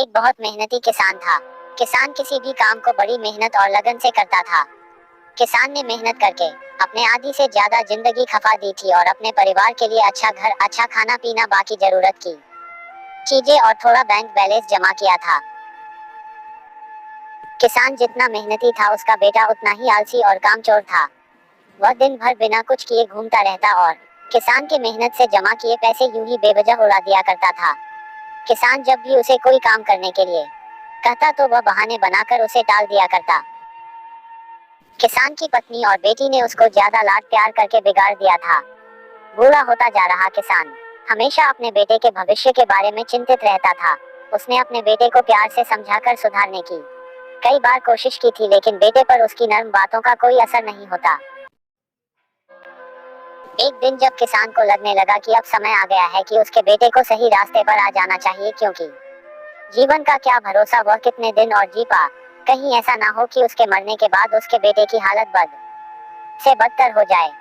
एक बहुत मेहनती किसान था। किसान किसी भी काम को बड़ी मेहनत और लगन से करता था। किसान ने मेहनत करके अपने आधी से ज्यादा जिंदगी खपा दी थी और अपने परिवार के लिए अच्छा घर, अच्छा खाना पीना, बाकी जरूरत की चीजें और थोड़ा बैंक बैलेंस जमा किया था। किसान जितना मेहनती था, उसका बेटा उतना ही आलसी और कामचोर था। वह दिन भर बिना कुछ किए घूमता रहता और किसान के मेहनत से जमा किए पैसे यूं ही बेवजह उड़ा दिया करता था। किसान जब भी उसे कोई काम करने के लिए कहता तो वह बहाने बनाकर उसे टाल दिया करता। किसान की पत्नी और बेटी ने उसको ज्यादा लाड प्यार करके बिगाड़ दिया था। बूढ़ा होता जा रहा किसान हमेशा अपने बेटे के भविष्य के बारे में चिंतित रहता था। उसने अपने बेटे को प्यार से समझाकर सुधारने की कई बार कोशिश की थी, लेकिन बेटे पर उसकी नर्म बातों का कोई असर नहीं होता। एक दिन जब किसान को लगने लगा कि अब समय आ गया है कि उसके बेटे को सही रास्ते पर आ जाना चाहिए, क्योंकि जीवन का क्या भरोसा वह कितने दिन और जी पा, कहीं ऐसा ना हो कि उसके मरने के बाद उसके बेटे की हालत बद से बदतर हो जाए।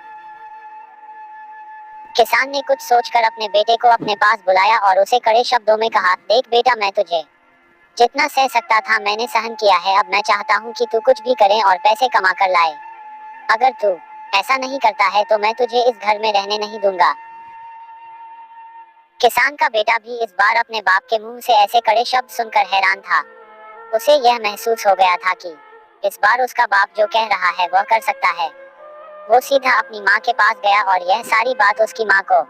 किसान ने कुछ सोचकर अपने बेटे को अपने पास बुलाया और उसे कड़े शब्दों में कहा, देख बेटा, मैं तुझे जितना सह सकता था मैंने सहन किया है। अब मैं चाहता हूँ कि तू कुछ भी करे और पैसे कमा कर लाए। अगर तू ऐसा नहीं करता है तो मैं तुझे इस घर में रहने नहीं दूंगा। किसान का बेटा भी इस बार अपने बाप के मुंह से ऐसे कड़े शब्द सुनकर हैरान था। उसे यह महसूस हो गया था कि इस बार उसका बाप जो कह रहा है वह कर सकता है। वो सीधा अपनी माँ के पास गया और यह सारी बात उसकी माँ को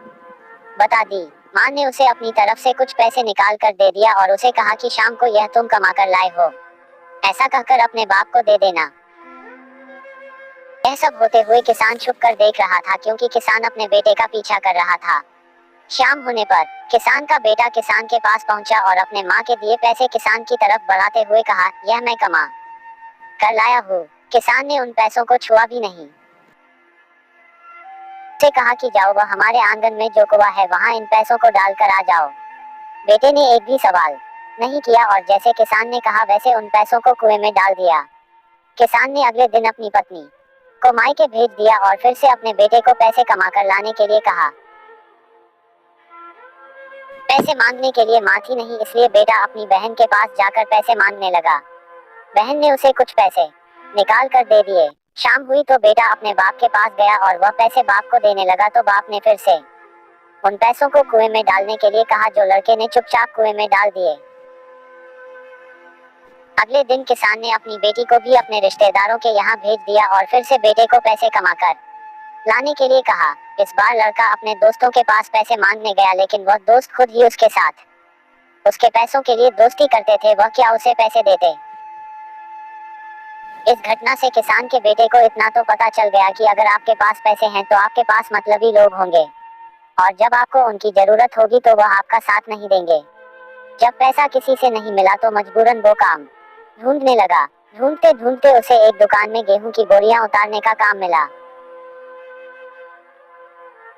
बता दी। माँ ने उसे अपनी तरफ से कुछ पैसे निकाल कर दे दिया और उसे कहा कि शाम को यह तुम कमा कर लाए हो, ऐसा कहकर अपने बाप को दे देना। यह सब होते हुए किसान छुप कर देख रहा था, क्योंकि किसान अपने बेटे का पीछा कर रहा था। शाम होने पर किसान का बेटा किसान के पास पहुंचा और अपने माँ के दिए पैसे किसान की तरफ बढ़ाते हुए कहा, यह मैं कमा कर लाया हूँ। किसान ने उन पैसों को छुआ भी नहीं। उसे कहा कि जाओ, वह हमारे आंगन में जो कुआं है वहाँ इन पैसों को डालकर आ जाओ। बेटे ने एक भी सवाल नहीं किया और जैसे किसान ने कहा वैसे उन पैसों को कुएं में डाल दिया। किसान ने अगले दिन अपनी पत्नी को मायके भेज दिया और फिर से अपने बेटे को पैसे कमा कर लाने के लिए कहा। पैसे मांगने के लिए माँ थी नहीं, इसलिए बेटा अपनी बहन के पास जाकर पैसे मांगने लगा। बहन ने उसे कुछ पैसे निकाल कर दे दिए। शाम हुई तो बेटा अपने बाप के पास गया और वह पैसे बाप को देने लगा तो बाप ने फिर से उन पैसों को कुएं में डालने के लिए कहा, जो लड़के ने चुपचाप कुएं में डाल दिए। अगले दिन किसान ने अपनी बेटी को भी अपने रिश्तेदारों के यहाँ भेज दिया और फिर से बेटे को पैसे कमाकर लाने के लिए कहा। इस बार लड़का अपने दोस्तों के पास पैसे मांगने गया, लेकिन वह दोस्त खुद ही उसके साथ उसके पैसों के लिए दोस्ती करते थे, वह क्या उसे पैसे देते। इस घटना से किसान के बेटे को इतना तो पता चल गया कि अगर आपके पास पैसे हैं तो आपके पास मतलबी लोग होंगे और जब आपको उनकी जरूरत होगी तो वह आपका साथ नहीं देंगे। जब पैसा किसी से नहीं मिला तो मजबूरन वो काम ढूंढने लगा। ढूंढते ढूंढते उसे एक दुकान में गेहूं की बोरियां उतारने का काम मिला,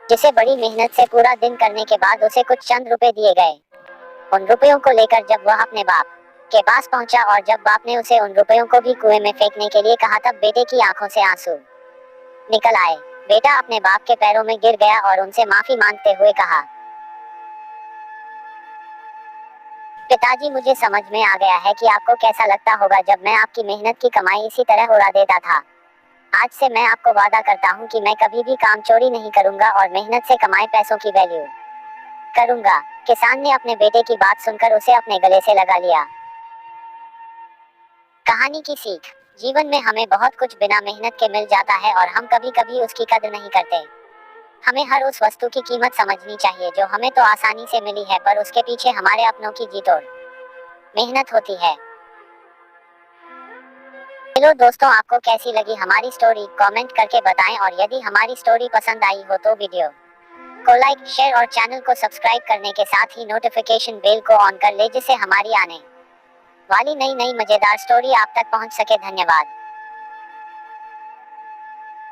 जिसे बड़ी मेहनत से पूरा दिन करने के बाद उसे कुछ चंद रुपए दिए गए। उन रुपयों को लेकर जब वह अपने बाप के पास पहुंचा और जब बाप ने उसे उन रुपयों को भी कुएं में फेंकने के लिए कहा, तब बेटे की आंखों से आंसू निकल आए। बेटा अपने बाप के पैरों में गिर गया और उनसे माफी मांगते हुए कहा, पिताजी, मुझे समझ में आ गया है कि आपको कैसा लगता होगा जब मैं आपकी मेहनत की कमाई इसी तरह उड़ा देता था। आज से मैं आपको वादा करता हूँ कि मैं कभी भी काम चोरी नहीं करूंगा और मेहनत से कमाए पैसों की वैल्यू करूंगा। किसान ने अपने बेटे की बात सुनकर उसे अपने गले से लगा लिया। कहानी की सीख, जीवन में हमें बहुत कुछ बिना मेहनत के मिल जाता है और हम कभी कभी उसकी कदर नहीं करते। हमें हर उस वस्तु की कीमत समझनी चाहिए जो हमें तो आसानी से मिली है, पर उसके पीछे हमारे अपनों की जीत और मेहनत होती है। हेलो दोस्तों, आपको कैसी लगी हमारी स्टोरी, कमेंट करके बताएं और यदि हमारी स्टोरी पसंद आई हो तो वीडियो को लाइक, शेयर और चैनल को सब्सक्राइब करने के साथ ही नोटिफिकेशन बेल को ऑन कर ले, जिससे हमारी आने वाली नई नई मजेदार स्टोरी आप तक पहुंच सके। धन्यवाद।